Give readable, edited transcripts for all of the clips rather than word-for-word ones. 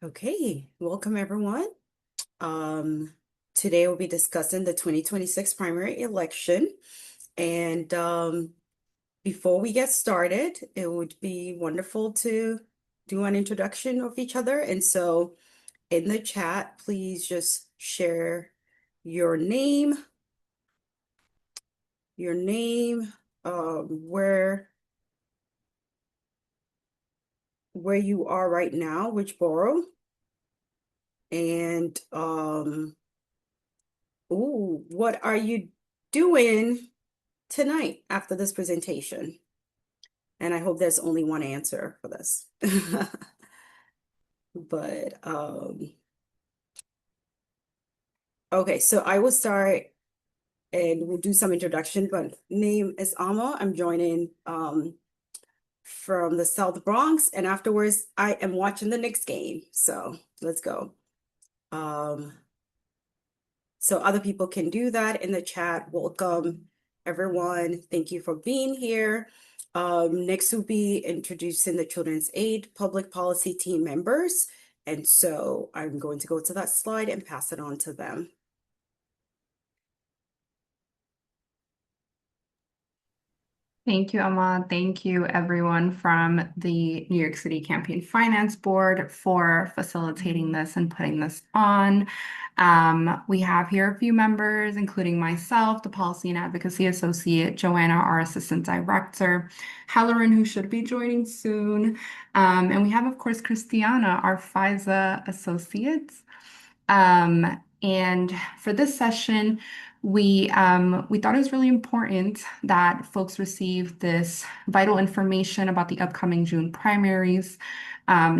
Okay, welcome everyone. Um, Today we'll be discussing the 2026 primary election. And before we get started, it would be wonderful to do an introduction of each other. And so in the chat, please just share your name, your name, where you are right now, which borough, and ooh, what are you doing tonight after this presentation? And I hope there's only one answer for this. But okay, so I will start and we'll do some introduction, but name is Alma. I'm joining from the South Bronx, and afterwards I am watching the Knicks game. So let's go. Um, so other people can do that in the chat. Welcome, everyone. Thank you for being here. Next will be introducing the Children's Aid Public Policy team members. And so I'm going to go to that slide and pass it on to them. Thank you, Emma. Thank you, everyone from the New York City Campaign Finance Board for facilitating this and putting this on. We have here a few members, including myself, the Policy and Advocacy Associate, Joanna, our Assistant Director, Halloran, who should be joining soon. And we have, of course, Christiana, our FISA Associate. And for this session, we thought it was really important that folks receive this vital information about the upcoming June primaries,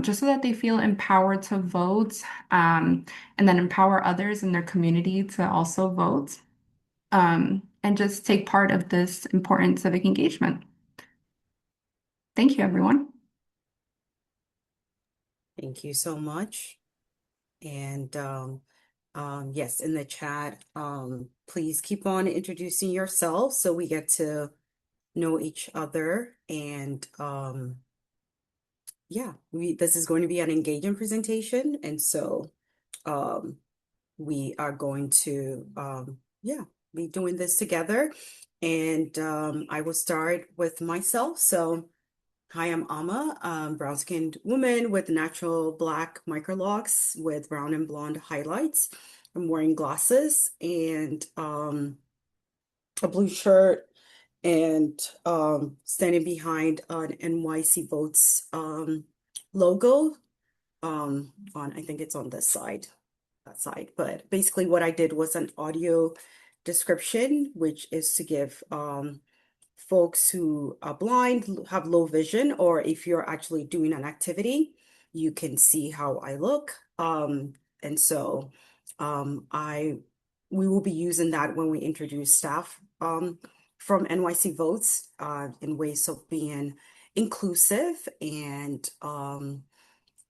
just so that they feel empowered to vote, and then empower others in their community to also vote, and just take part of this important civic engagement. Thank you, everyone. Thank you so much. And yes, in the chat, please keep on introducing yourself so we get to know each other. And yeah, this is going to be an engaging presentation. And so um, we are going to yeah, be doing this together. And I will start with myself. So hi, I'm Amma, brown-skinned woman with natural black microlocks with brown and blonde highlights. I'm wearing glasses and a blue shirt and standing behind an NYC Votes logo on, I think it's on this side, that side. But basically what I did was an audio description, which is to give folks who are blind, have low vision, or if you're actually doing an activity, you can see how I look. And so I we will be using that when we introduce staff from NYC Votes in ways of being inclusive. And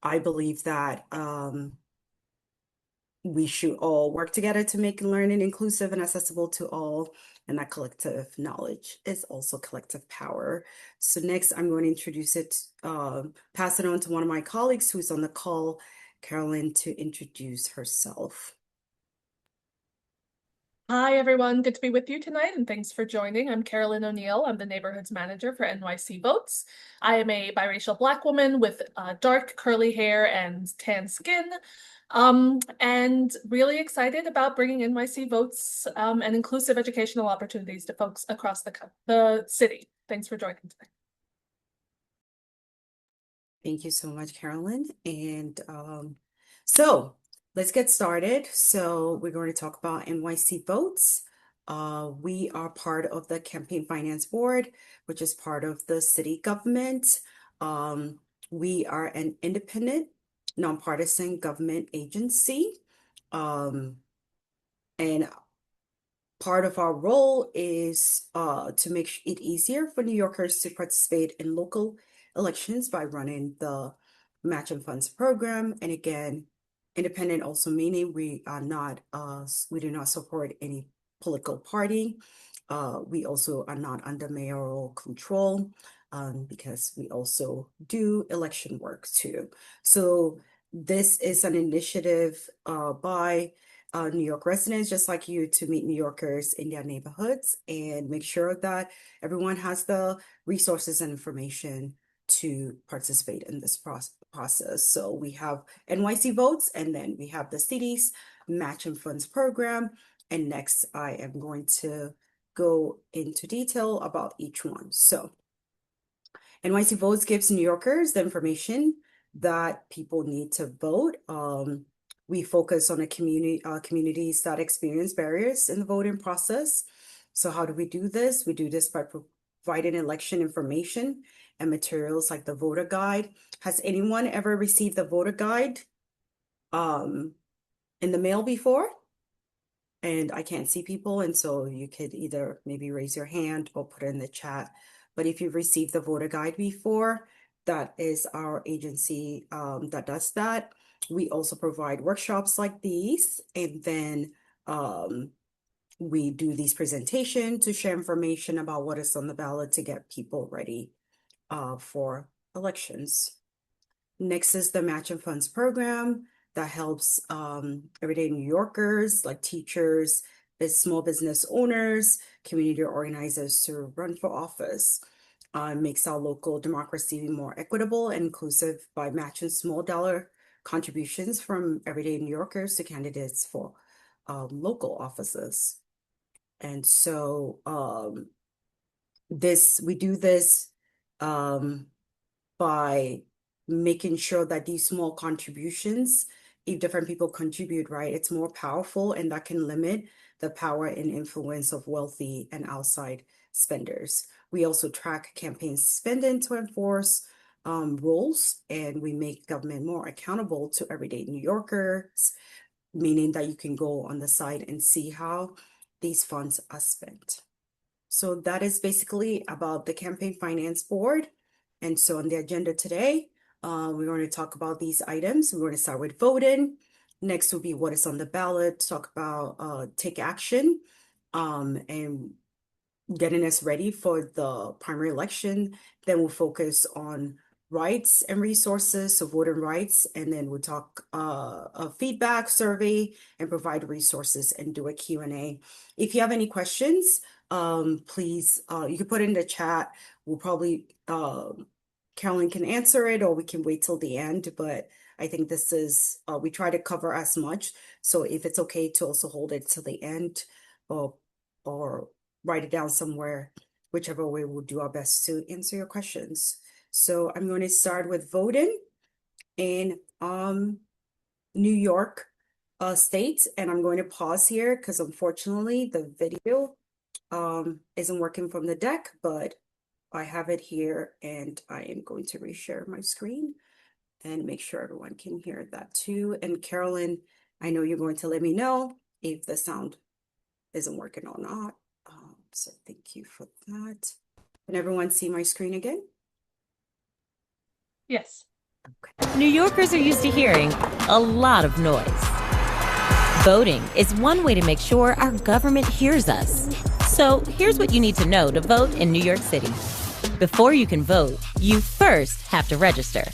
I believe that we should all work together to make learning inclusive and accessible to all, and that collective knowledge is also collective power. So next, I'm going to introduce it, pass it on to one of my colleagues who's on the call, Carolyn, to introduce herself. Hi, everyone. Good to be with you tonight, and thanks for joining. I'm Carolyn O'Neill. I'm the Neighborhoods Manager for NYC Votes. I am a biracial Black woman with dark curly hair and tan skin, and really excited about bringing NYC Votes and inclusive educational opportunities to folks across the city. Thanks for joining today. Thank you so much, Carolyn. And so let's get started. So we're going to talk about NYC Votes. We are part of the Campaign Finance Board, which is part of the city government. We are an independent, nonpartisan government agency. And part of our role is to make it easier for New Yorkers to participate in local elections by running the Matching Funds program. And again, independent also meaning we are not we do not support any political party. We also are not under mayoral control because we also do election work too. So This is an initiative by New York residents just like you to meet New Yorkers in their neighborhoods and make sure that everyone has the resources and information to participate in this process. So we have NYC Votes, and then we have the city's Matching Funds program. And next, I am going to go into detail about each one. So NYC Votes gives New Yorkers the information that people need to vote. We focus on communities that experience barriers in the voting process. So how do we do this? We do this by providing election information and materials like the voter guide. Has anyone ever received the voter guide in the mail before? And I can't see people, and so you could either maybe raise your hand or put it in the chat. But if you've received the voter guide before, that is our agency that does that. We also provide workshops like these, and then we do these presentations to share information about what is on the ballot to get people ready for elections. Next is the Matching Funds program that helps everyday New Yorkers like teachers, small business owners, community organizers to run for office. Makes our local democracy more equitable and inclusive by matching small dollar contributions from everyday New Yorkers to candidates for local offices. And so we do this by making sure that these small contributions, if different people contribute, right, it's more powerful, and that can limit the power and influence of wealthy and outside spenders. We also track campaign spending to enforce rules, and we make government more accountable to everyday New Yorkers, meaning that you can go on the site and see how these funds are spent. So that is basically about the Campaign Finance Board. And so on the agenda today, we're going to talk about these items. We're going to start with voting. Next will be what is on the ballot, talk about take action and getting us ready for the primary election. Then we'll focus on rights and resources, so voting rights, and then we'll talk a feedback survey and provide resources and do a Q&A. If you have any questions, please, you can put it in the chat. We'll probably, Carolyn can answer it, or we can wait till the end, but I think this is, we try to cover as much. So if it's okay to also hold it till the end, or write it down somewhere, whichever way, we'll do our best to answer your questions. So I'm going to start with voting in New York State, and I'm going to pause here because unfortunately the video isn't working from the deck, but I have it here, and I am going to reshare my screen and make sure everyone can hear that too. And Carolyn, I know you're going to let me know if the sound isn't working or not. So thank you for that. Can everyone see my screen again? Yes. Okay. New Yorkers are used to hearing a lot of noise. Voting is one way to make sure our government hears us. So here's what you need to know to vote in New York City. Before you can vote, you first have to register.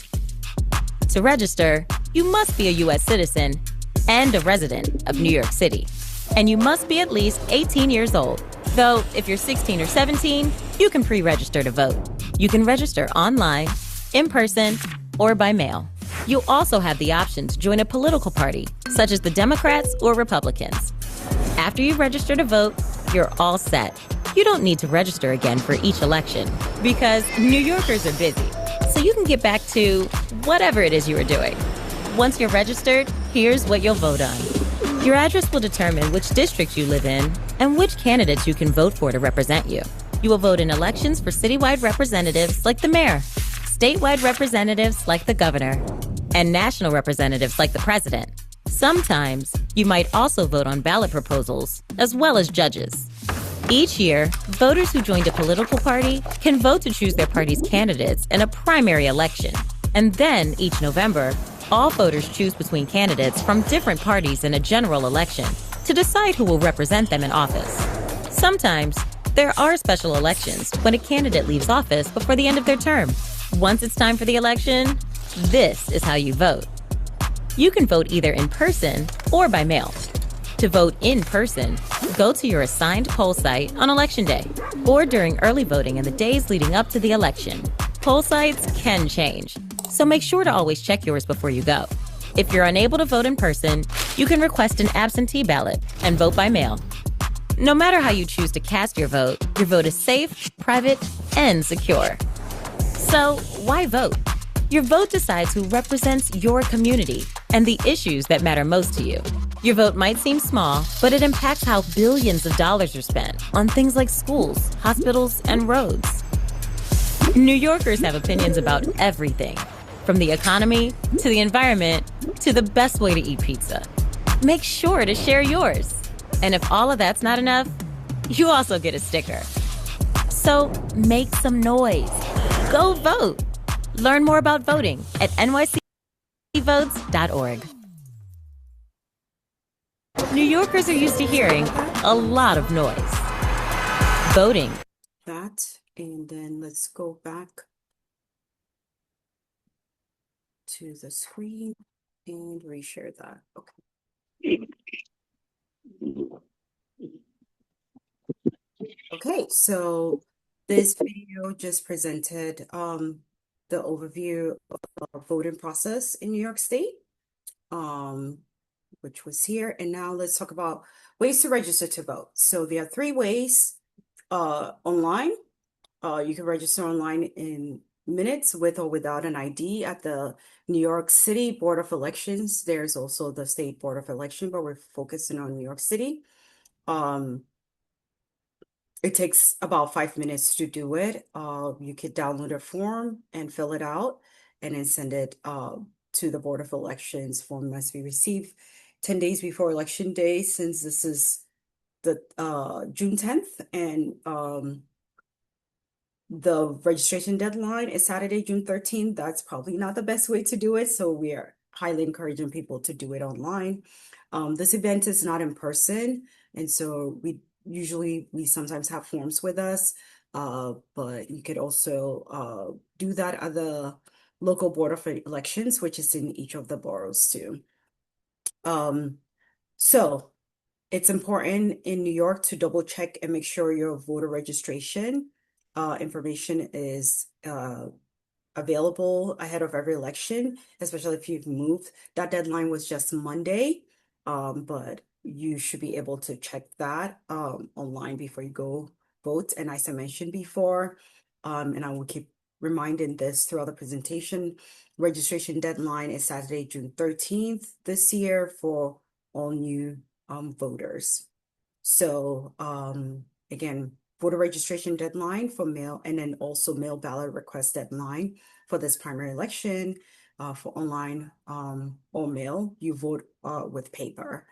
To register, you must be a U.S. citizen and a resident of New York City. And you must be at least 18 years old. Though, if you're 16 or 17, you can pre-register to vote. You can register online, in person, or by mail. You'll also have the option to join a political party, such as the Democrats or Republicans. After you register to vote, you're all set. You don't need to register again for each election, because New Yorkers are busy, so you can get back to whatever it is you were doing. Once you're registered, here's what you'll vote on. Your address will determine which district you live in and which candidates you can vote for to represent you. You will vote in elections for citywide representatives like the mayor, statewide representatives like the governor, and national representatives like the president. Sometimes you might also vote on ballot proposals, as well as judges. Each year, voters who joined a political party can vote to choose their party's candidates in a primary election. And then, each November, all voters choose between candidates from different parties in a general election to decide who will represent them in office. Sometimes, there are special elections when a candidate leaves office before the end of their term. Once it's time for the election, this is how you vote. You can vote either in person or by mail. To vote in person, go to your assigned poll site on Election Day or during early voting in the days leading up to the election. Poll sites can change, so make sure to always check yours before you go. If you're unable to vote in person, you can request an absentee ballot and vote by mail. No matter how you choose to cast your vote is safe, private, and secure. So why vote? Your vote decides who represents your community and the issues that matter most to you. Your vote might seem small, but it impacts how billions of dollars are spent on things like schools, hospitals, and roads. New Yorkers have opinions about everything, from the economy to the environment to the best way to eat pizza. Make sure to share yours. And if all of that's not enough, you also get a sticker. So make some noise. Go vote. Learn more about voting at nycvotes.org. New Yorkers are used to hearing a lot of noise. Voting. That, and then let's go back to the screen and reshare that. Okay. Okay, so this video just presented the overview of the voting process in New York State, which was here. And now let's talk about ways to register to vote. So there are 3 ways online. You can register online in minutes with or without an ID at the New York City Board of Elections. There's also the State Board of Election, but we're focusing on New York City. It takes about 5 minutes to do it. You could download a form and fill it out and then send it to the Board of Elections. Form must be received 10 days before Election Day, since this is the June 10th, and the registration deadline is Saturday, June 13th. That's probably not the best way to do it, so we are highly encouraging people to do it online. This event is not in person, and so we sometimes have forms with us, but you could also do that at the local Board of Elections, which is in each of the boroughs too. So it's important in New York to double check and make sure your voter registration information is available ahead of every election, especially if you've moved. That deadline was just Monday, but you should be able to check that online before you go vote. And as I mentioned before, and I will keep reminding this throughout the presentation, registration deadline is Saturday, June 13th this year for all new voters. So again, voter registration deadline for mail, and then also mail ballot request deadline for this primary election for online or mail. You vote with paper,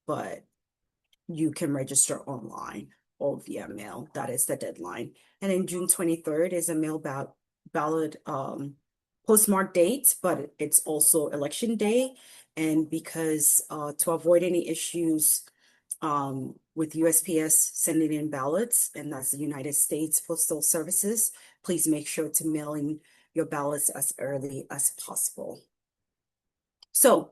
but you can register online or via mail. That is the deadline. And then June 23rd is a mail ballot postmark date, but it's also election day. And because to avoid any issues with USPS sending in ballots, and that's the United States Postal Services, please make sure to mail in your ballots as early as possible. So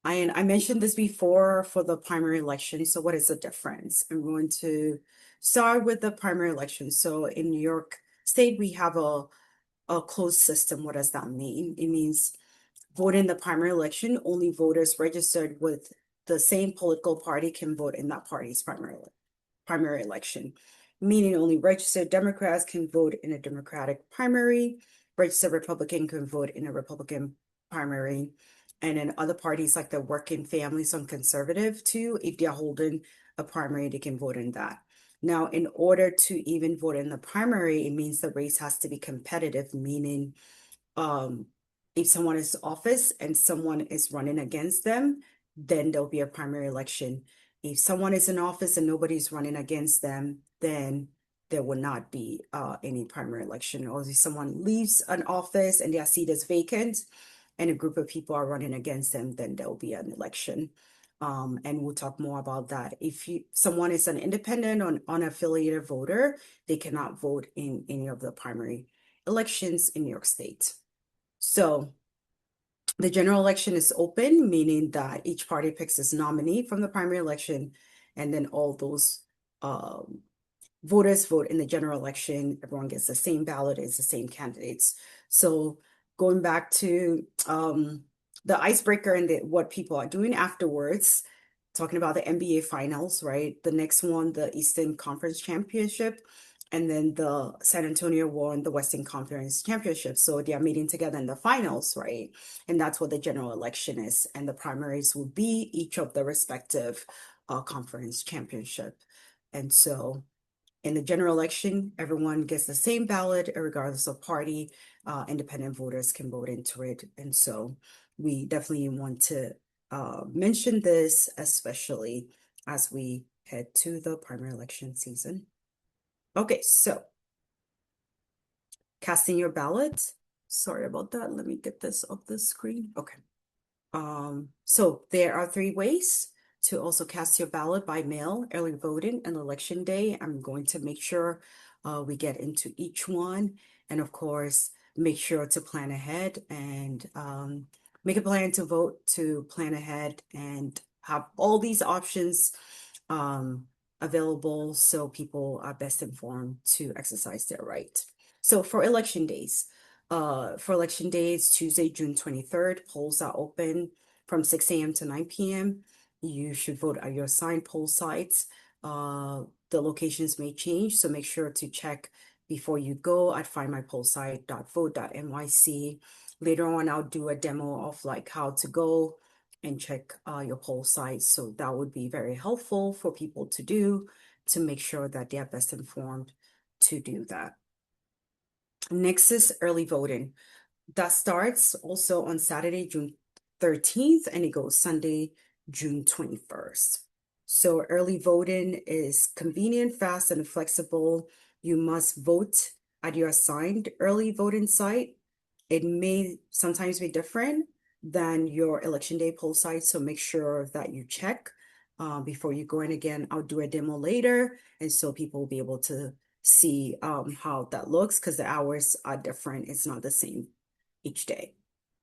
I mentioned this before for the primary election. So what is the difference? I'm going to start with the primary election. So in New York State, we have a closed system. What does that mean? It means voting in the primary election, only voters registered with the same political party can vote in that party's primary election, meaning only registered Democrats can vote in a Democratic primary, registered Republican can vote in a Republican primary, and then other parties like the Working Families and Conservative too, if they're holding a primary, they can vote in that. Now, in order to even vote in the primary, it means the race has to be competitive, meaning if someone is in office and someone is running against them, then there'll be a primary election. If someone is in office and nobody's running against them, then there will not be any primary election. Or if someone leaves an office and their seat is vacant and a group of people are running against them, then there'll be an election. And we'll talk more about that. If someone is an independent or unaffiliated voter, they cannot vote in any of the primary elections in New York State. So The general election is open, meaning that each party picks its nominee from the primary election, and then all those voters vote in the general election. Everyone gets the same ballot, it's the same candidates. So going back to the icebreaker and what people are doing afterwards, talking about the NBA finals, right? The next one, the Eastern Conference Championship, and then the San Antonio won the Western Conference Championship. So they are meeting together in the finals, right? And that's what the general election is. And the primaries will be each of the respective conference championship. And so in the general election, everyone gets the same ballot, regardless of party. Independent voters can vote into it. And so we definitely want to mention this, especially as we head to the primary election season. Okay, so casting your ballot. Sorry about that. Let me get this off the screen. Okay. So there are 3 ways to also cast your ballot: by mail, early voting, and election day. I'm going to make sure we get into each one. And of course, make sure to plan ahead and make a plan to vote, to plan ahead and have all these options available so people are best informed to exercise their right. So for election days, Tuesday, June 23rd, polls are open from 6 a.m. to 9 p.m. You should vote at your assigned poll sites. The locations may change, so make sure to check before you go at findmypollsite.vote.nyc. Later on, I'll do a demo of like how to go and check your poll sites. So that would be very helpful for people to do, to make sure that they are best informed to do that. Next is early voting. That starts also on Saturday, June 13th, and it goes Sunday, June 21st. So early voting is convenient, fast, and flexible. You must vote at your assigned early voting site. It may sometimes be different than your election day poll site, so make sure that you check before you go in. Again, I'll do a demo later, and so people will be able to see how that looks, because the hours are different. It's not the same each day.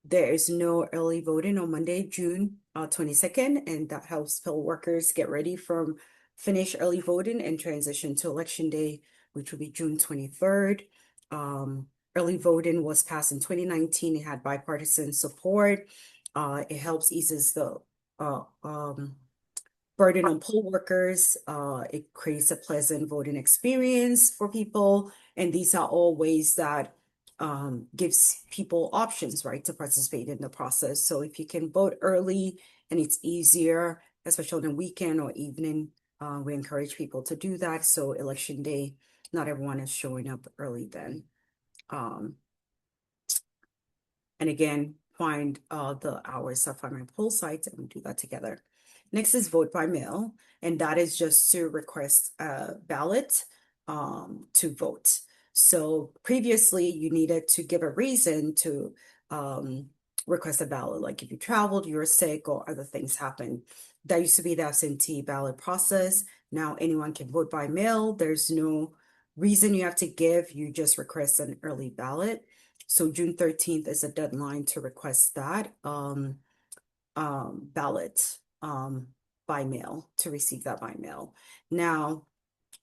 There is no early voting on Monday, June 22nd, and that helps poll workers get ready from finish early voting and transition to election day, which will be June 23rd. Early voting was passed in 2019. It had bipartisan support. It helps eases the burden on poll workers. It creates a pleasant voting experience for people. And these are all ways that gives people options, right, to participate in the process. So if you can vote early and it's easier, especially on the weekend or evening, we encourage people to do that. So election day, not everyone is showing up early then. And again, find the hours of my poll sites and we do that together. Next is vote by mail, and that is just to request a ballot to vote. So previously you needed to give a reason to request a ballot, like if you traveled, you were sick, or other things happened. That used to be the absentee ballot process. Now anyone can vote by mail. There's no reason you have to give, you just request an early ballot. So June 13th is a deadline to request that ballot by mail, to receive that by mail. Now,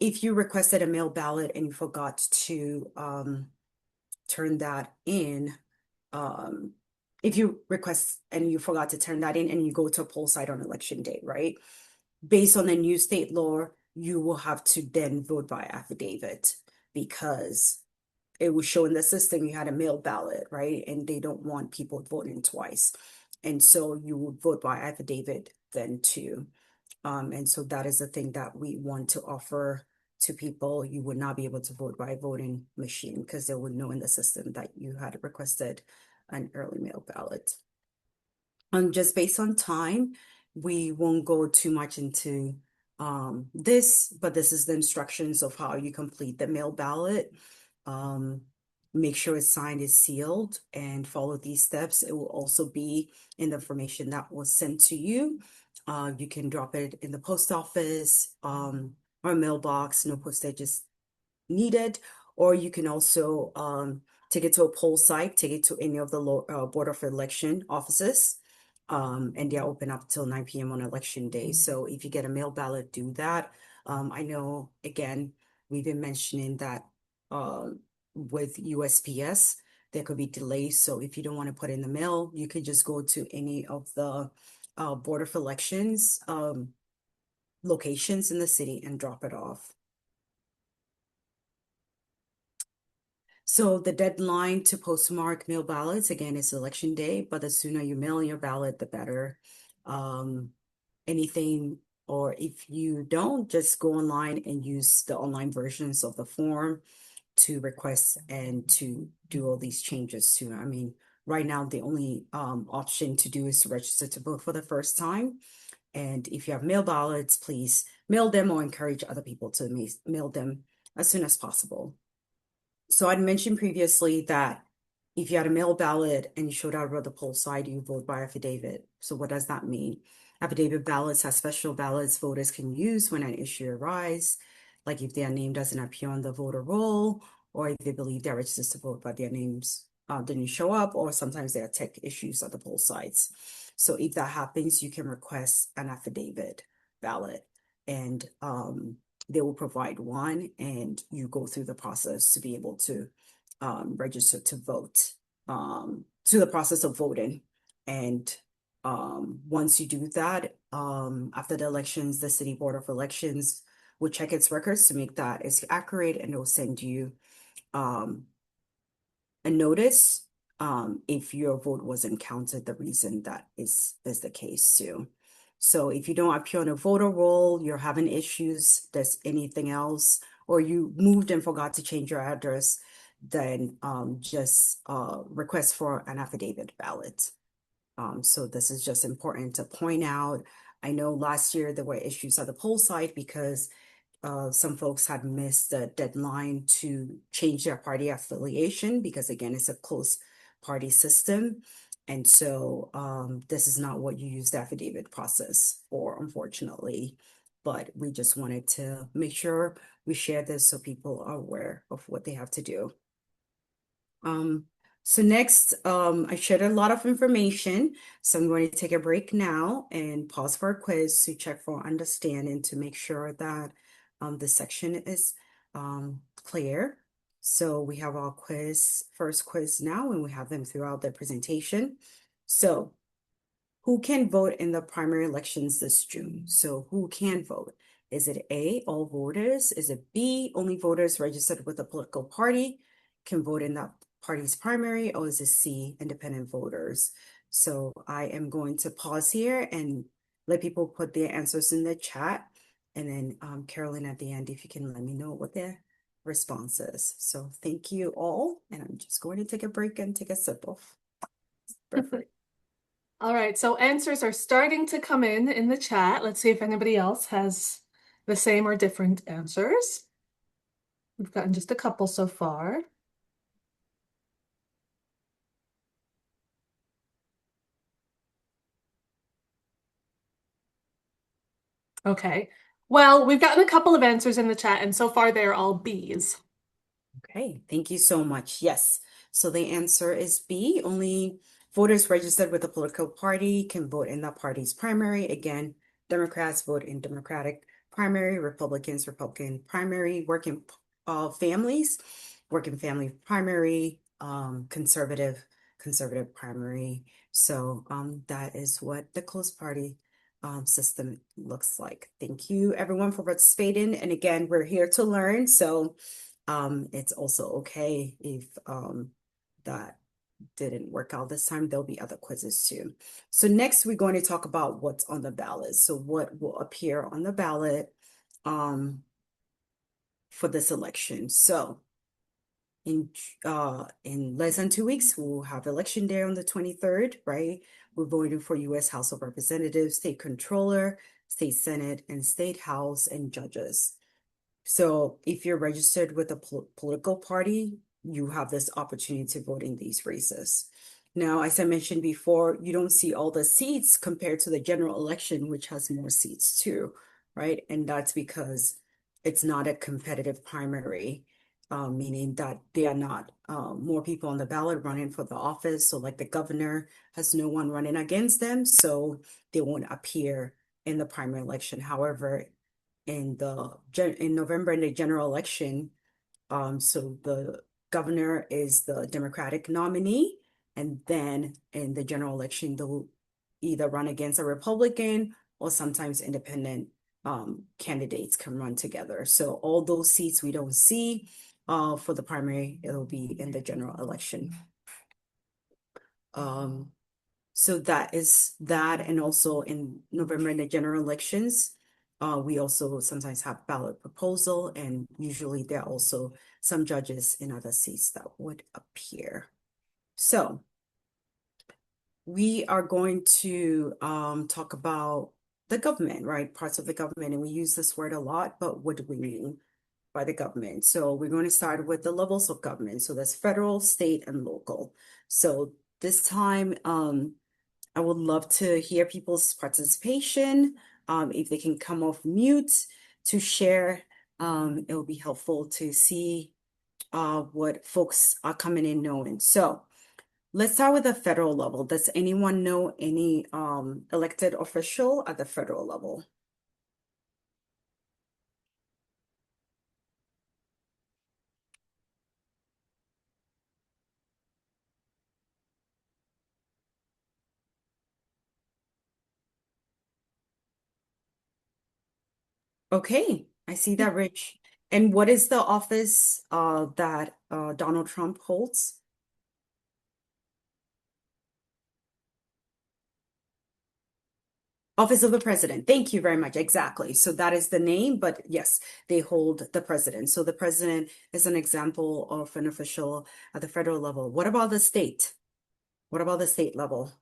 if you requested a mail ballot and you forgot to turn that in, if you request and you forgot to turn that in and you go to a poll site on election day, right? Based on the new state law, you will have to then vote by affidavit, because it will show in the system you had a mail ballot, right? And they don't want people voting twice. And so you would vote by affidavit then too. And so that is the thing that we want to offer to people. You would not be able to vote by a voting machine, because they would know in the system that you had requested an early mail ballot. Just based on time, we won't go too much into this, but this is the instructions of how you complete the mail ballot. Make sure it's signed, is sealed, and follow these steps. It will also be in the information that was sent to you. You can drop it in the post office or mailbox, no postage is needed, or you can also take it to a poll site, take it to any of the Board of Election offices. And they're open up till 9 p.m. on election day. So if you get a mail ballot, do that. I know, again, we've been mentioning that with USPS, there could be delays. So if you don't want to put in the mail, you could just go to any of the Board of Elections locations in the city and drop it off. So the deadline to postmark mail ballots, again, is election day, but the sooner you mail your ballot, the better. Anything, or if you don't, just go online and use the online versions of the form to request and to do all these changes too. I mean, right now, the only option to do is to register to vote for the first time. And if you have mail ballots, please mail them or encourage other people to mail them as soon as possible. So I'd mentioned previously that if you had a mail ballot and you showed up at the poll site, you vote by affidavit. So what does that mean? Affidavit ballots are special ballots voters can use when an issue arises, like if their name doesn't appear on the voter roll, or if they believe they're registered to vote but their names didn't show up, or sometimes there are tech issues at the poll sites. So if that happens, you can request an affidavit ballot, and they will provide one, and you go through the process to be able to register to vote, to the process of voting. And once you do that, after the elections, the City Board of Elections will check its records to make that it's accurate, and it will send you a notice if your vote wasn't counted, the reason that is the case too. So if you don't appear on a voter roll, you're having issues, there's anything else, or you moved and forgot to change your address, then just request for an affidavit ballot. So this is just important to point out. I know last year there were issues at the poll site because some folks had missed the deadline to change their party affiliation, because again, it's a closed party system. And so this is not what you use the affidavit process for, unfortunately. But we just wanted to make sure we share this so people are aware of what they have to do. So next, I shared a lot of information. So I'm going to take a break now and pause for a quiz to check for understanding, to make sure that this section is clear. So we have our first quiz now, and we have them throughout the presentation. So who can vote in the primary elections this June? So who can vote? Is it A, all voters? Is it B, only voters registered with a political party can vote in that party's primary? Or is it C, independent voters? So I am going to pause here and let people put their answers in the chat. And then Carolyn, at the end, if you can let me know what their response is. So thank you all. And I'm just going to take a break and take a sip of. Perfect. All right, so answers are starting to come in the chat. Let's see if anybody else has the same or different answers. We've gotten just a couple so far. Okay, well, we've gotten a couple of answers in the chat, and so far they're all B's. Okay, thank you so much. Yes, so the answer is B. Only voters registered with a political party can vote in that party's primary. Again, Democrats vote in Democratic primary, Republicans, Republican primary, working families, working family primary, conservative primary. So that is what the closed party system looks like. Thank you everyone for participating. And again, we're here to learn. So it's also okay if that didn't work out this time. There'll be other quizzes too. So next we're going to talk about what's on the ballot. So what will appear on the ballot for this election. So in less than 2 weeks, we'll have election day on the 23rd, right? We're voting for U.S. House of Representatives, state controller, state senate, and state house and judges. So if you're registered with a political party, you have this opportunity to vote in these races. Now, as I mentioned before, you don't see all the seats compared to the general election, which has more seats too, right? And that's because it's not a competitive primary. meaning that there are not more people on the ballot running for the office. So like the governor has no one running against them, so they won't appear in the primary election. However, in November in the general election, so the governor is the Democratic nominee, and then in the general election, they'll either run against a Republican or sometimes independent candidates can run together. So all those seats we don't see for the primary, it'll be in the general election. So that is that, and also in November in the general elections, we also sometimes have ballot proposal, and usually there are also some judges in other seats that would appear. So we are going to talk about the government, right? Parts of the government, and we use this word a lot, but what do we mean by the government? So we're going to start with the levels of government. So that's federal, state, and local. So this time, I would love to hear people's participation. If they can come off mute to share, it will be helpful to see what folks are coming in knowing. So let's start with the federal level. Does anyone know any elected official at the federal level? Okay, I see that, Rich. And what is the office that Donald Trump holds? Office of the President. Thank you very much. Exactly. So that is the name, but yes, they hold the president. So the president is an example of an official at the federal level. What about the state? What about the state level?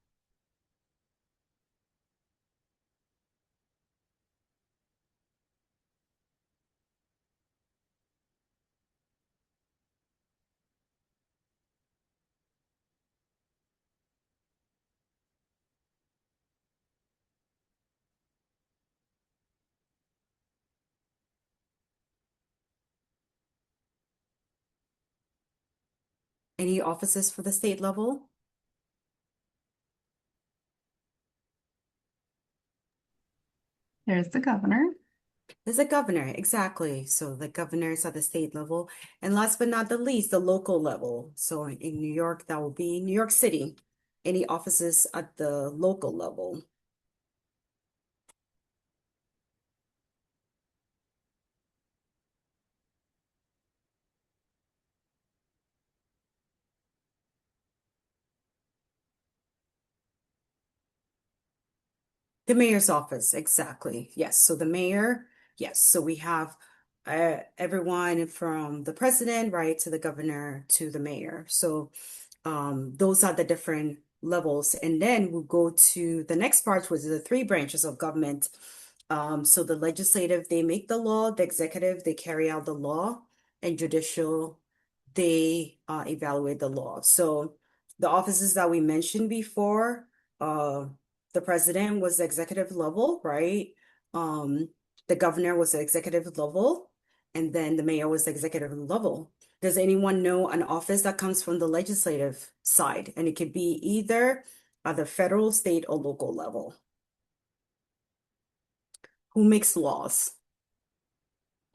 Any offices for the state level? There's the governor. There's a governor, exactly. So the governors at the state level. And last but not the least, the local level. So in New York, that will be New York City. Any offices at the local level? The mayor's office, exactly. Yes. So the mayor, yes. So we have everyone from the president, right, to the governor to the mayor. So those are the different levels. And then we'll go to the next part, which is the three branches of government. So the legislative, they make the law, the executive, they carry out the law, and judicial, they evaluate the law. So the offices that we mentioned before, the president was the executive level, right? The governor was the executive level, and then the mayor was the executive level. Does anyone know an office that comes from the legislative side? And it could be either at the federal, state, or local level. Who makes laws?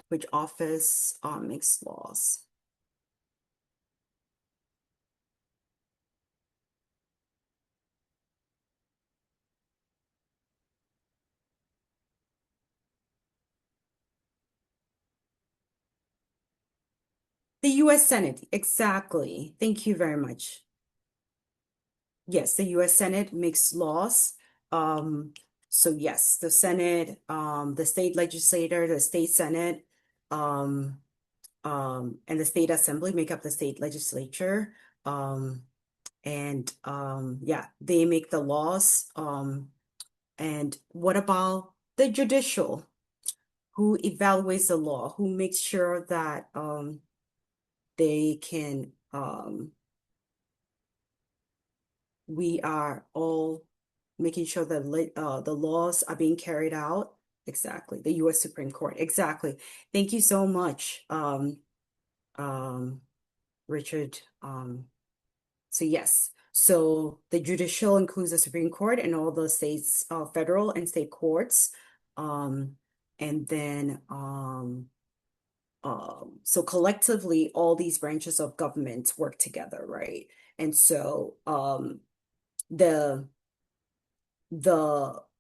Which office makes laws? The U.S. Senate, exactly. Thank you very much. Yes, the U.S. Senate makes laws. So yes, the Senate, the state legislature, the state Senate, and the state assembly make up the state legislature. Yeah, they make the laws. And what about the judicial? Who evaluates the law? Who makes sure that they can we are all making sure that the laws are being carried out? Exactly. The U.S. Supreme Court. Exactly. Thank you so much, Richard, so yes. So the judicial includes the Supreme Court and all the states, federal and state courts. And then so collectively all these branches of government work together, right? And so the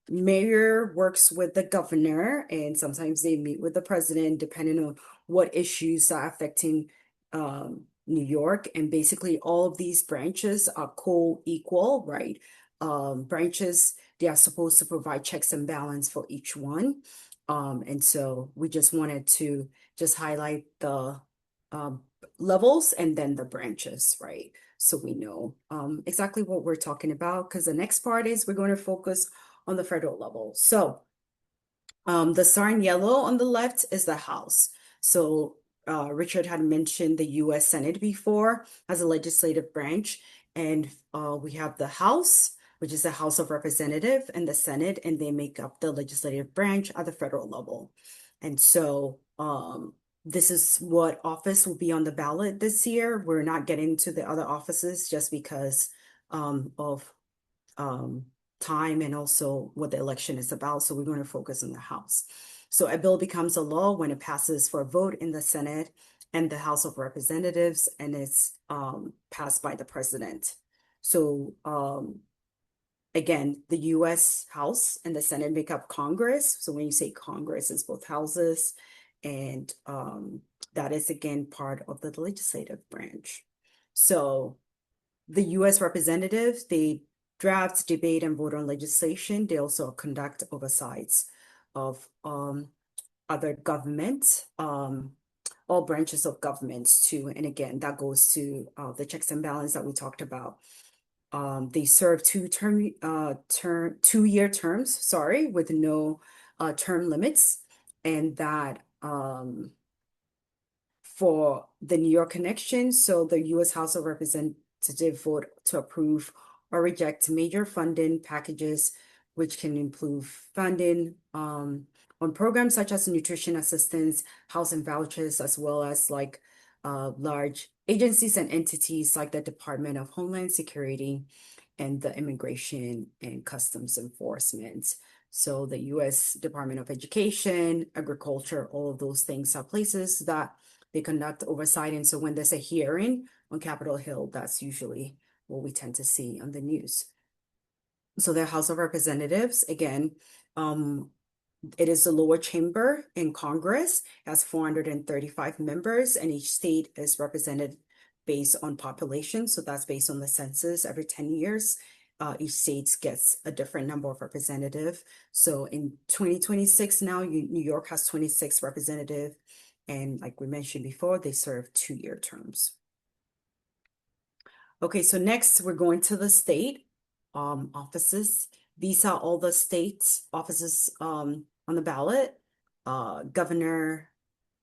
mayor works with the governor, and sometimes they meet with the president depending on what issues are affecting New York. And basically all of these branches are co-equal, right? Branches, they are supposed to provide checks and balance for each one. And so we just wanted to just highlight the levels and then the branches, right? So we know exactly what we're talking about, because the next part is we're going to focus on the federal level. So the star in yellow on the left is the House. So Richard had mentioned the U.S. Senate before as a legislative branch, and we have the House, which is the House of Representatives, and the Senate, and they make up the legislative branch at the federal level. And so this is what office will be on the ballot this year. We're not getting to the other offices just because of time and also what the election is about. So we're going to focus on the House. So a bill becomes a law when it passes for a vote in the Senate and the House of Representatives, and it's passed by the president. So again, the U.S. House and the Senate make up Congress. So when you say Congress, it's both houses. And that is, again, part of the legislative branch. So the U.S. representatives, they draft, debate, and vote on legislation. They also conduct oversights of other government, all branches of governments too. And again, that goes to the checks and balance that we talked about. They serve 2-year terms, sorry, with no term limits. And that for the New York connection, so the U.S. House of Representatives vote to approve or reject major funding packages, which can include funding on programs such as nutrition assistance, housing vouchers, as well as like large agencies and entities like the Department of Homeland Security and the Immigration and Customs Enforcement. So the U.S. Department of Education, Agriculture, all of those things are places that they conduct oversight. And so when there's a hearing on Capitol Hill, that's usually what we tend to see on the news. So the House of Representatives, again, it is the lower chamber in Congress. It has 435 members, and each state is represented based on population. So that's based on the census every 10 years. Each state gets a different number of representatives. So in 2026 now, New York has 26 representatives. And like we mentioned before, they serve 2-year terms. Okay, so next we're going to the state offices. These are all the state offices on the ballot. Governor,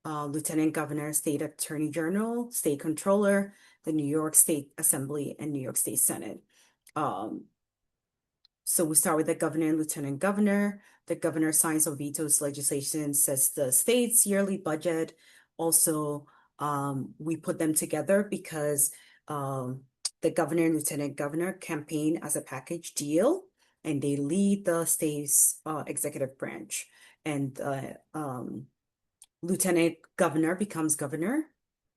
Lieutenant Governor, State Attorney General, State Controller, the New York State Assembly, and New York State Senate. So we start with the governor and lieutenant governor. The governor signs or vetoes legislation, sets the state's yearly budget. Also, we put them together because the governor and lieutenant governor campaign as a package deal, and they lead the state's executive branch. And lieutenant governor becomes governor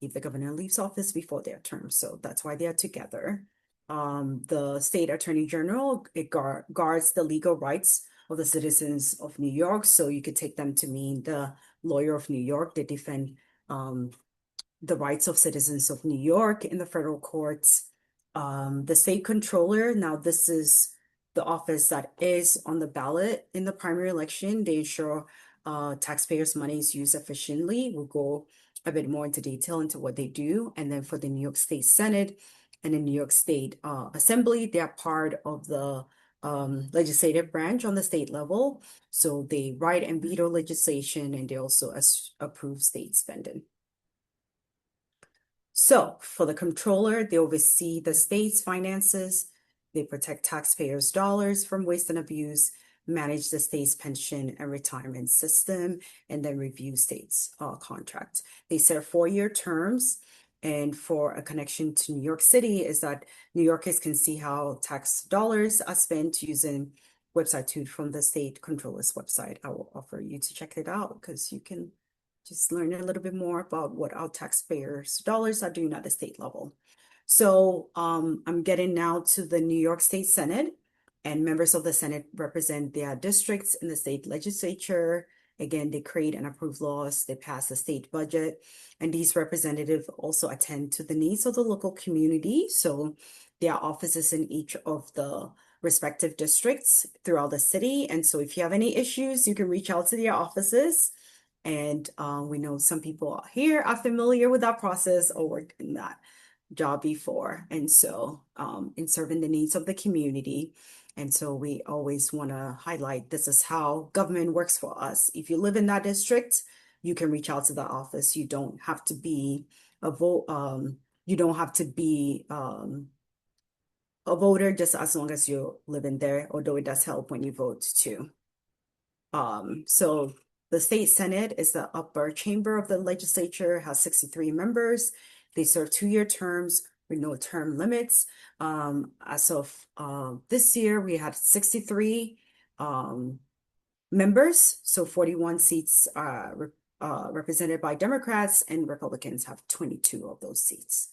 if the governor leaves office before their term. So that's why they are together. The state attorney general, it guards the legal rights of the citizens of New York. So you could take them to mean the lawyer of New York. They defend the rights of citizens of New York in the federal courts. The state controller, now this is the office that is on the ballot in the primary election. They ensure taxpayers' money is used efficiently. We'll go a bit more into detail into what they do. And then for the New York State Senate and the New York State Assembly, they are part of the legislative branch on the state level. So they write and veto legislation, and they also approve state spending. So for the controller, they oversee the state's finances. They protect taxpayers' dollars from waste and abuse, manage the state's pension and retirement system, and then review state's contracts. They serve 4-year terms. And for a connection to New York City is that New Yorkers can see how tax dollars are spent using website too from the state controller's website. I will offer you to check it out because you can just learn a little bit more about what our taxpayers' dollars are doing at the state level. So I'm getting now to the New York State Senate, and members of the Senate represent their districts in the state legislature. Again, they create and approve laws, they pass the state budget, and these representatives also attend to the needs of the local community. So there are offices in each of the respective districts throughout the city. And so if you have any issues, you can reach out to their offices. And we know some people here are familiar with that process or worked in that job before. And so in serving the needs of the community. And so we always want to highlight this is how government works for us. If you live in that district, you can reach out to the office. You don't have to be a you don't have to be a voter just as long as you live in there, although it does help when you vote too. So the state Senate is the upper chamber of the legislature, has 63 members. They serve 2-year terms with no term limits. As of this year, we had 63 members, so 41 seats are represented by Democrats, and Republicans have 22 of those seats.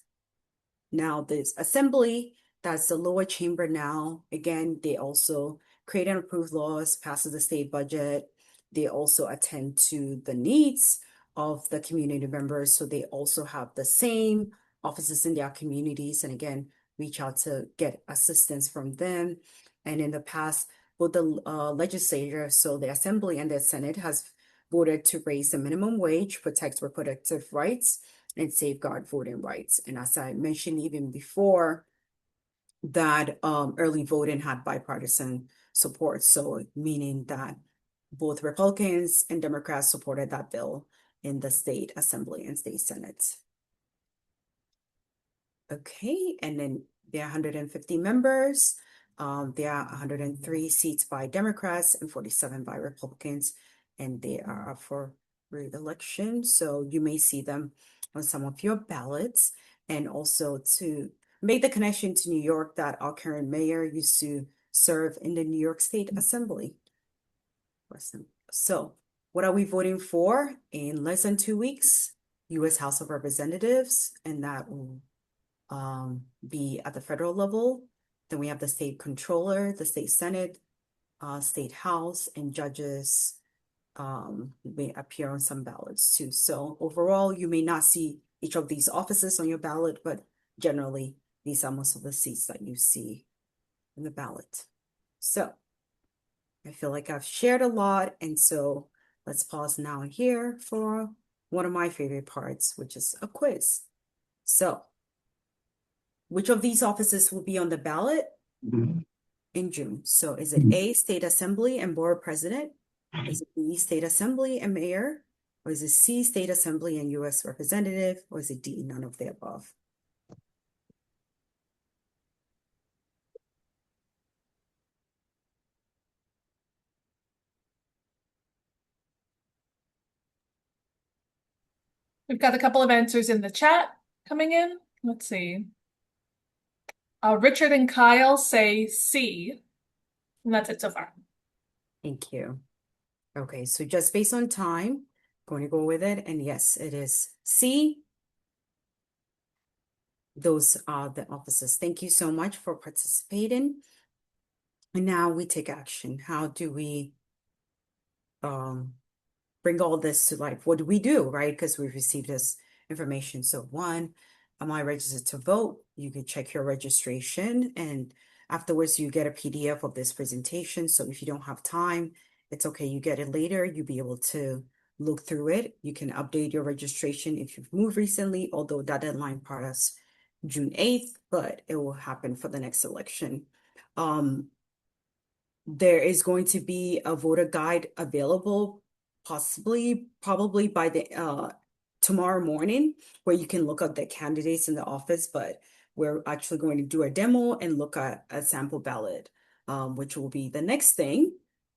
Now, this assembly, that's the lower chamber now. Again, they also create and approve laws, passes the state budget. They also attend to the needs of the community members. So they also have the same offices in their communities. And again, reach out to get assistance from them. And in the past, both the legislature, so the assembly and the Senate, has voted to raise the minimum wage, protect reproductive rights, and safeguard voting rights. And as I mentioned even before, that early voting had bipartisan support. So meaning that both Republicans and Democrats supported that bill in the state assembly and state Senate. Okay, and then there are 150 members. There are 103 seats by Democrats and 47 by Republicans, and they are up for re-election. So you may see them on some of your ballots. And also to make the connection to New York, that our current mayor used to serve in the New York State Assembly. So what are we voting for? In less than 2 weeks, U.S. House of Representatives, and that will be at the federal level. Then we have the state controller, the state Senate, state House, and judges may appear on some ballots too. So overall, you may not see each of these offices on your ballot, but generally, these are most of the seats that you see in the ballot. So I feel like I've shared a lot, and so let's pause now here for one of my favorite parts, which is a quiz. So which of these offices will be on the ballot in June? So is it A, State Assembly and Board President? Is it B, State Assembly and Mayor? Or is it C, State Assembly and U.S. Representative? Or is it D, none of the above? We've got a couple of answers in the chat coming in. Let's see. Richard and Kyle say C, and that's it so far. Thank you. Okay, so just based on time, going to go with it. And yes, it is C. Those are the offices. Thank you so much for participating. And now we take action. How do we bring all this to life? What do we do, right? Because we've received this information. So one, am I registered to vote? You can check your registration, and afterwards you get a PDF of this presentation. So if you don't have time, it's okay. You get it later. You'll be able to look through it. You can update your registration if you've moved recently, although that deadline part is June 8th, but it will happen for the next election. There is going to be a voter guide available probably by the tomorrow morning, where you can look at the candidates in the office, but we're actually going to do a demo and look at a sample ballot, which will be the next thing,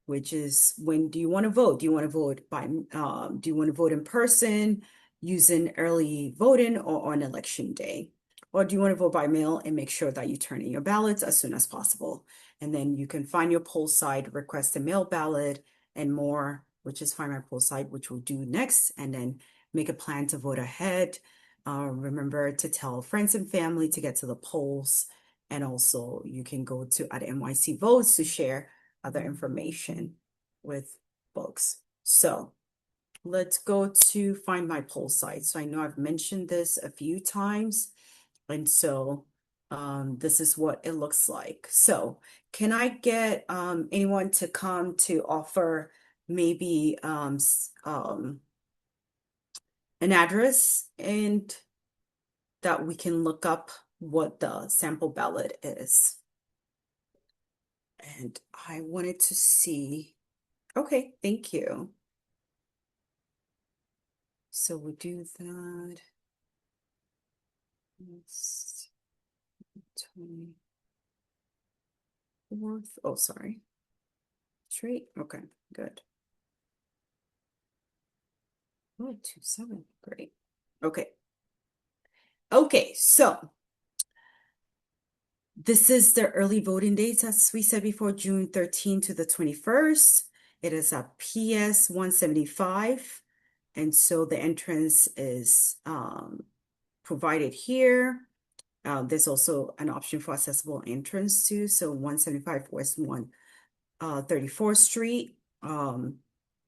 which is when do you want to vote? Do you want to vote by, do you want to vote in person? using early voting or on election day? Or do you want to vote by mail and make sure that you turn in your ballots as soon as possible? And then you can find your poll site, request a mail ballot, and more, which is Find My Poll Site, which we'll do next, and then make a plan to vote ahead. Remember to tell friends and family to get to the polls. And also you can go to at NYC Votes to share other information with folks. So let's go to Find My Poll Site. So I know I've mentioned this a few times. And so this is what it looks like. So can I get anyone to come to offer maybe an address and that we can look up what the sample ballot is? And I wanted to see. Okay, thank you. So we'll do that. It's 24th. Oh, sorry. Straight. Okay, good. Oh, 27. Great. Okay. Okay, so this is the early voting dates, as we said before, June 13 to the 21st. It is a PS 175. And so the entrance is provided here. There's also an option for accessible entrance too. So 175 West 134th Street. And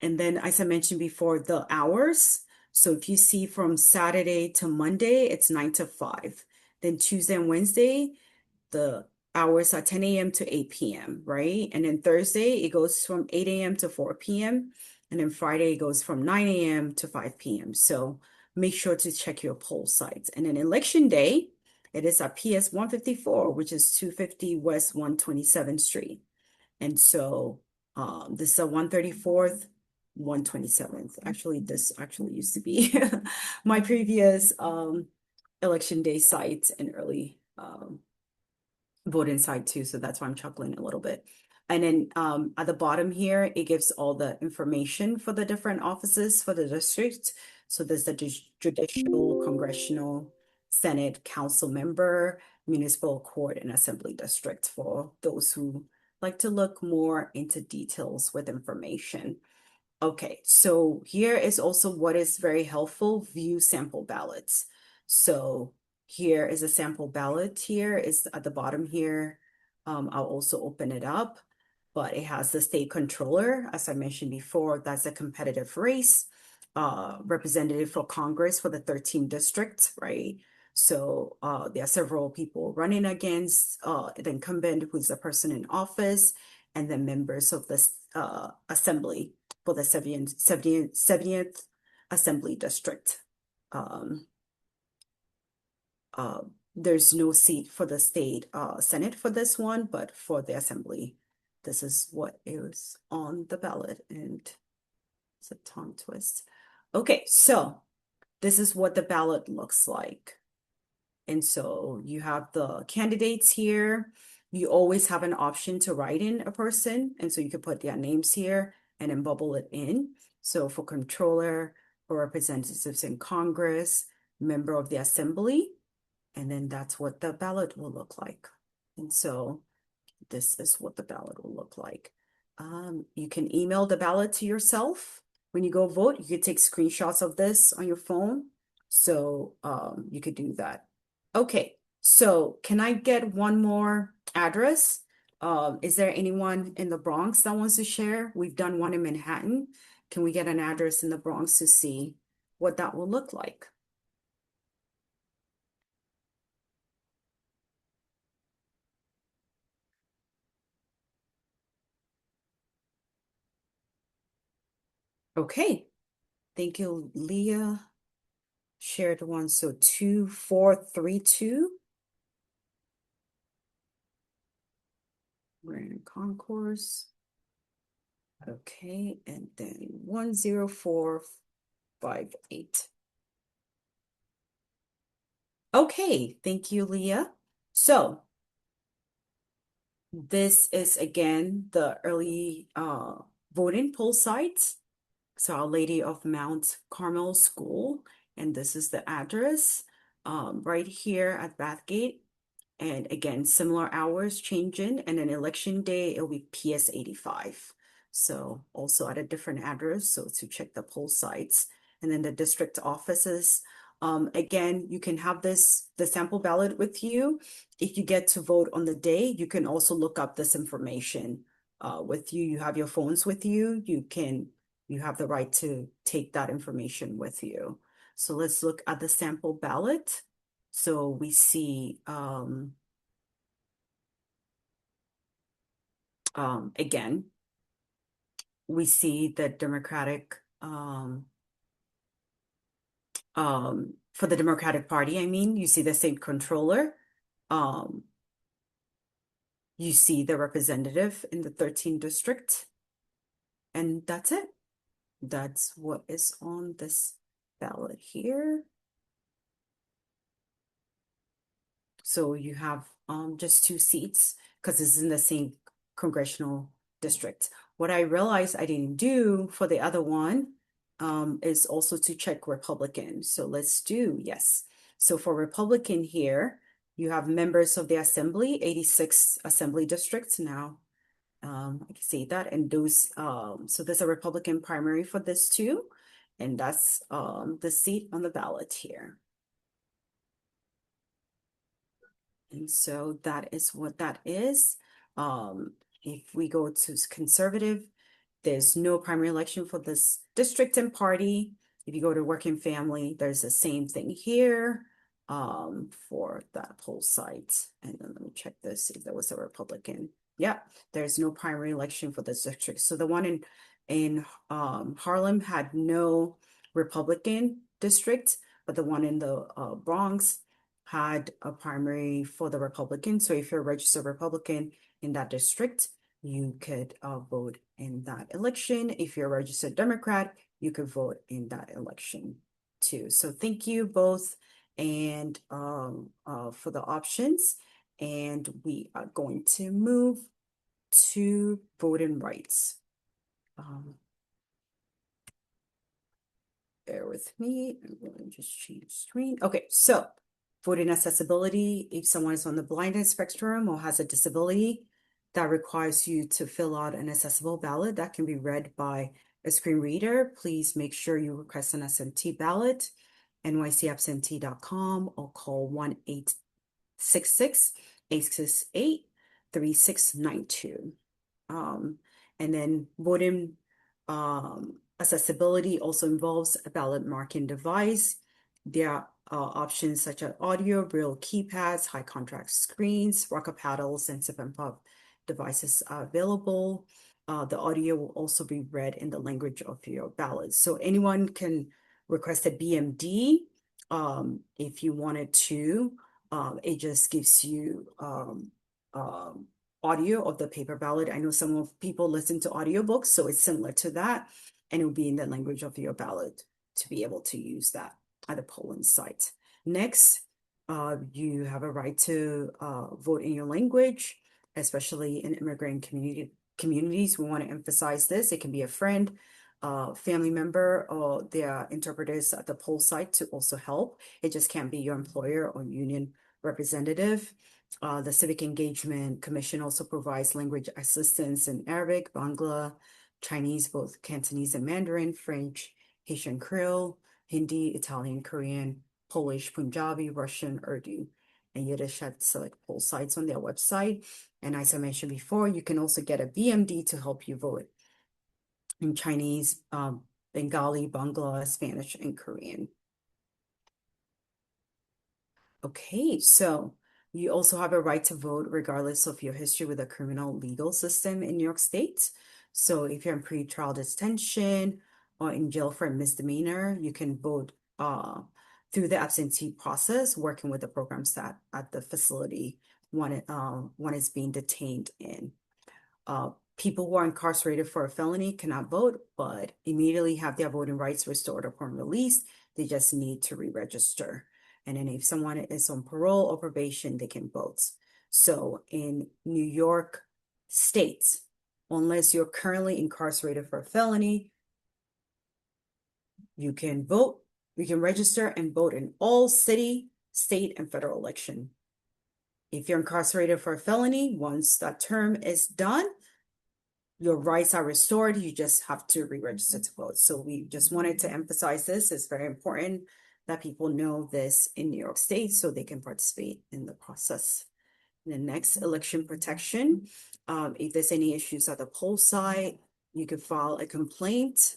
then, as I mentioned before, the hours. So if you see from Saturday to Monday, it's 9 to 5. Then Tuesday and Wednesday, the hours are 10 a.m. to 8 p.m., right? And then Thursday, it goes from 8 a.m. to 4 p.m. And then Friday, it goes from 9 a.m. to 5 p.m. So make sure to check your poll sites. And then election day, it is at PS 154, which is 250 West 127th Street. And so this is a 134th, 127th. Actually, this actually used to be my previous election day site and early voting site too. So that's why I'm chuckling a little bit. And then at the bottom here, it gives all the information for the different offices for the district. So there's the judicial, congressional, Senate, council member, municipal court, and assembly district for those who like to look more into details with information. Okay, so here is also what is very helpful, view sample ballots. So here is a sample ballot here, is at the bottom here. I'll also open it up, but it has the state controller, as I mentioned before, that's a competitive race, representative for Congress for the 13 districts, right? So there are several people running against the incumbent, who's the person in office, and then members of this assembly for the 70th Assembly District. There's no seat for the state Senate for this one, but for the Assembly, this is what is on the ballot, and it's a tongue twist. Okay, so this is what the ballot looks like. And so you have the candidates here. You always have an option to write in a person. And so you can put their names here and then bubble it in. So for controller, for representatives in Congress, member of the assembly, and then that's what the ballot will look like. And so this is what the ballot will look like. You can email the ballot to yourself. When you go vote, you could take screenshots of this on your phone. So you could do that. Okay, so can I get one more address? Is there anyone in the Bronx that wants to share? We've done one in Manhattan. Can we get an address in the Bronx to see what that will look like? Okay, thank you, Leah. Shared one, so 2432. We're in concourse. Okay, and then 10458. Okay, thank you, Leah. So this is again the early voting poll sites. So Our Lady of Mount Carmel School And this is the address right here at Bathgate. And again, similar hours changing, and then election day, it'll be PS 85. So also at a different address, so to check the poll sites. And then the district offices. Again, you can have the sample ballot with you. If you get to vote on the day, you can also look up this information with you. You have your phones with you. You have the right to take that information with you. So let's look at the sample ballot. So we see again, we see the Democratic for the Democratic Party, I mean, you see the state controller, you see the representative in the 13th district, and that's it. That's what is on this ballot here. So you have just 2 seats because it's in the same congressional district. What I realized I didn't do for the other one is also to check Republican. So let's do, yes. So for Republican here, you have members of the assembly, 86 assembly districts now. I can see that. And those, so there's a Republican primary for this too. And that's the seat on the ballot here. And so that is what that is. If we go to conservative, there's no primary election for this district and party. If you go to working family, there's the same thing here for that poll site. And then let me check this, if there was a Republican. Yeah, there's no primary election for this district. So the one in Harlem had no Republican district, but the one in the Bronx had a primary for the Republican. So if you're a registered Republican in that district, you could vote in that election. If you're a registered Democrat, you could vote in that election too. So thank you both and for the options. And we are going to move to voting rights. Bear with me. I'm going to just change screen. Okay, so voting accessibility. If someone is on the blindness spectrum or has a disability, that requires you to fill out an accessible ballot that can be read by a screen reader. Please make sure you request an absentee ballot, nycabsentee.com, or call 1-866-868-3692. And then voting accessibility also involves a ballot marking device. There are options such as audio, braille keypads, high contrast screens, rocker paddles, and sip and puff devices are available. The audio will also be read in the language of your ballot. So anyone can request a BMD if you wanted to. It just gives you audio of the paper ballot. I know some of people listen to audiobooks, so it's similar to that, and it will be in the language of your ballot to be able to use that at the polling site. Next, you have a right to vote in your language, especially in immigrant communities. We want to emphasize this. It can be a friend, family member, or their interpreters at the poll site to also help. It just can't be your employer or union representative. The Civic Engagement Commission also provides language assistance in Arabic, Bangla, Chinese, both Cantonese and Mandarin, French, Haitian Creole, Hindi, Italian, Korean, Polish, Punjabi, Russian, Urdu, and Yiddish at select poll sites on their website. And as I mentioned before, you can also get a BMD to help you vote in Chinese, Bengali, Bangla, Spanish, and Korean. Okay, so you also have a right to vote regardless of your history with the criminal legal system in New York State. So if you're in pretrial detention or in jail for a misdemeanor, you can vote through the absentee process, working with the program staff at the facility when it's being detained in. People who are incarcerated for a felony cannot vote, but immediately have their voting rights restored upon release. They just need to re-register. And then if someone is on parole or probation, they can vote. So in New York State, unless you're currently incarcerated for a felony, you can vote You can register and vote in all city, state, and federal election. If you're incarcerated for a felony, once that term is done, your rights are restored. You just have to re-register to vote. So we just wanted to emphasize this. It's very important that people know this in New York State so they can participate in the process. The next, election protection. If there's any issues at the poll site, you can file a complaint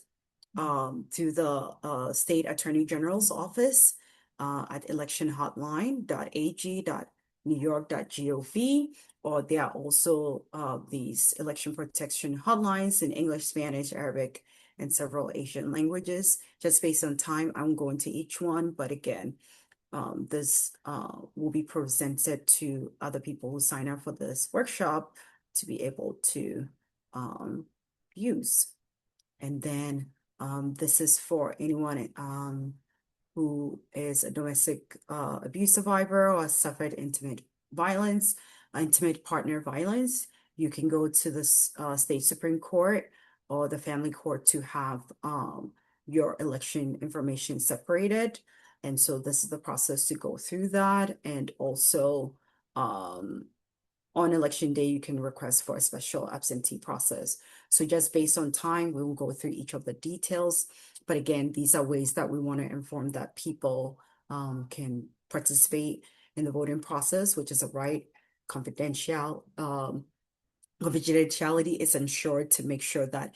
to the State Attorney General's office at electionhotline.ag.newyork.gov, or there are also these election protection hotlines in English, Spanish, Arabic, and several Asian languages. Just based on time, I'm going to each one, but again, this will be presented to other people who sign up for this workshop to be able to use. And then this is for anyone who is a domestic abuse survivor or suffered intimate partner violence. You can go to the state Supreme Court or the family court to have your election information separated. And so this is the process to go through that. And also on election day, you can request for a special absentee process. So just based on time, we will go through each of the details. But again, these are ways that we want to inform that people can participate in the voting process, which is a right. Confidentiality is ensured to make sure that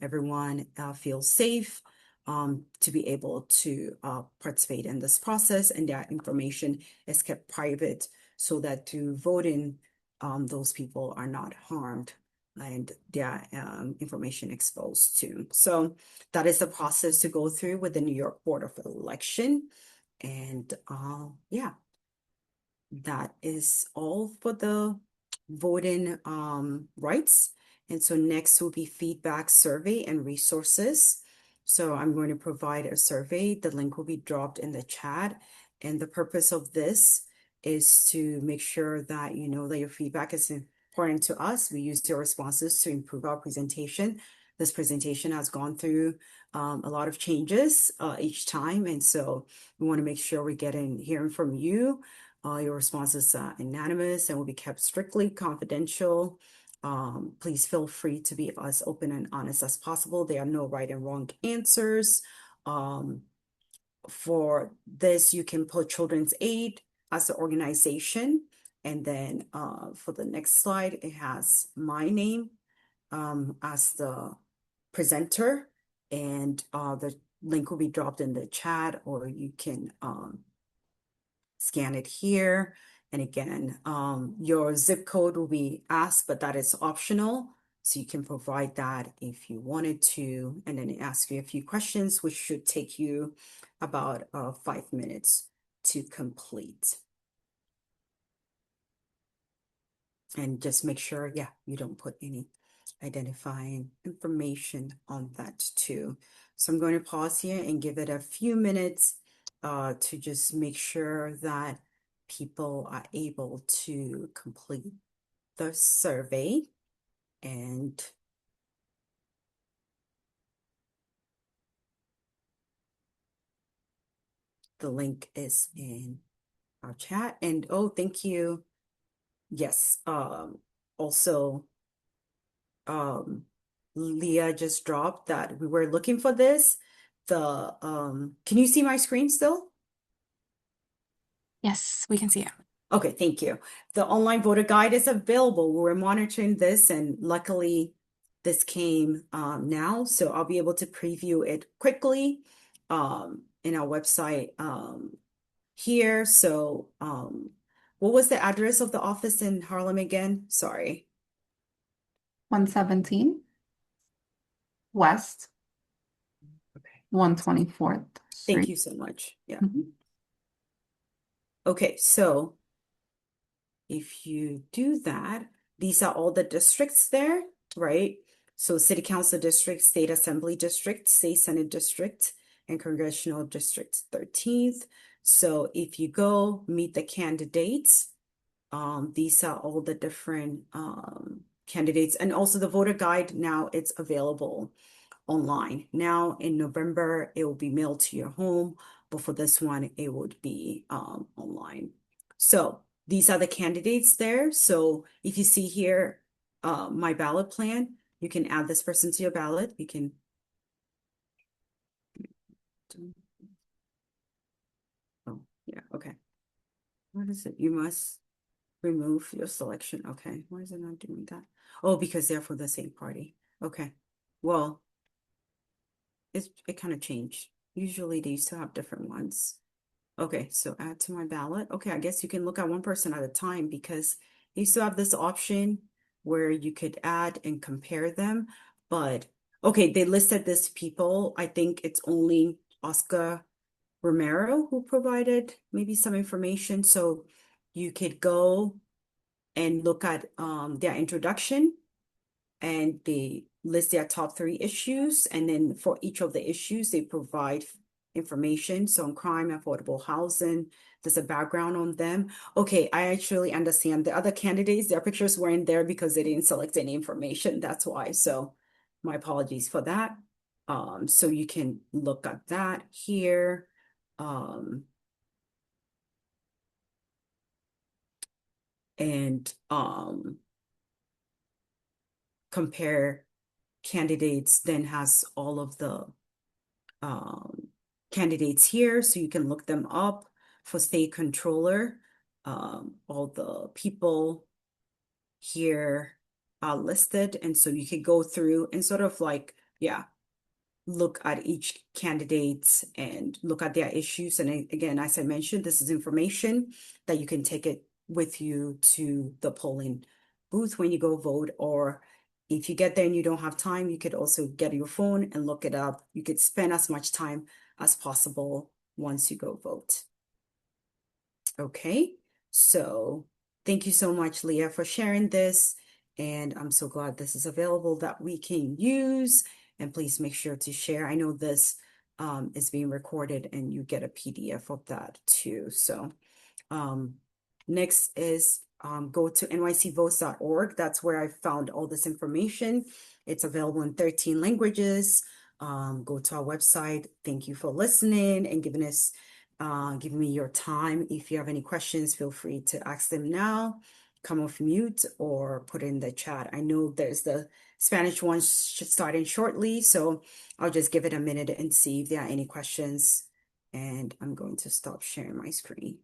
everyone feels safe to be able to participate in this process, and their information is kept private so that through voting, those people are not harmed and their information exposed to. So that is the process to go through with the New York Board of Election. And yeah, that is all for the voting rights. And so next will be feedback, survey, and resources. So I'm going to provide a survey. The link will be dropped in the chat. And the purpose of this is to make sure that you know that your feedback is important to us. We use your responses to improve our presentation. This presentation has gone through a lot of changes each time. And so we want to make sure we're hearing from you. Your responses are anonymous and will be kept strictly confidential. Please feel free to be as open and honest as possible. There are no right and wrong answers. For this, you can put Children's Aid as the organization. And then for the next slide, it has my name as the presenter. And the link will be dropped in the chat, or you can scan it here. And again, your zip code will be asked, but that is optional. So you can provide that if you wanted to, and then it asks you a few questions, which should take you about 5 minutes to complete. And just make sure, yeah, you don't put any identifying information on that too. So I'm going to pause here and give it a few minutes to just make sure that people are able to complete the survey. And the link is in our chat. And oh, thank you. Yes, also Leah just dropped that we were looking for this. Can you see my screen still? Yes, we can see it. Okay, thank you. The online voter guide is available. We're monitoring this, and luckily this came now, so I'll be able to preview it quickly in our website here. So what was the address of the office in Harlem again? Sorry. 117 West Okay. 124th Street. Thank you so much. Yeah. Mhm. Okay, so if you do that, these are all the districts there, right? So City Council District, State Assembly District, State Senate District, and Congressional District 13th. So if you go meet the candidates, these are all the different candidates, and also the voter guide now it's available online. Now in November, it will be mailed to your home, but for this one, it would be online. So these are the candidates there. So if you see here, my ballot plan, you can add this person to your ballot. You can. Oh, yeah, okay. What is it? You must remove your selection. Okay, why is it not doing that? Oh, because they're for the same party. Okay, well, it kind of changed. Usually they used to have different ones. Okay, so add to my ballot. Okay, I guess you can look at one person at a time because they used to have this option where you could add and compare them. But okay, they listed this people. I think it's only Oscar Romero who provided maybe some information. So you could go and look at their introduction, and they list their top 3 issues. And then for each of the issues, they provide information. So on crime, affordable housing, there's a background on them. Okay, I actually understand. The other candidates, their pictures weren't there because they didn't select any information. That's why. So my apologies for that. So you can look at that here. And compare candidates, then has all of the candidates here, so you can look them up. For state controller, all the people here are listed, and so you could go through and sort of like, yeah, look at each candidate and look at their issues. And again, as I mentioned, this is information that you can take it with you to the polling booth when you go vote, or if you get there and you don't have time, you could also get your phone and look it up. You could spend as much time as possible once you go vote. Okay, so thank you so much, Leah, for sharing this. And I'm so glad this is available that we can use. And please make sure to share. I know this is being recorded and you get a PDF of that too. So next is go to nycvotes.org. That's where I found all this information. It's available in 13 languages. Go to our website. Thank you for listening and giving me your time. If you have any questions, feel free to ask them now. Come off mute or put it in the chat. I know there's the Spanish one starting shortly, so I'll just give it a minute and see if there are any questions. And I'm going to stop sharing my screen.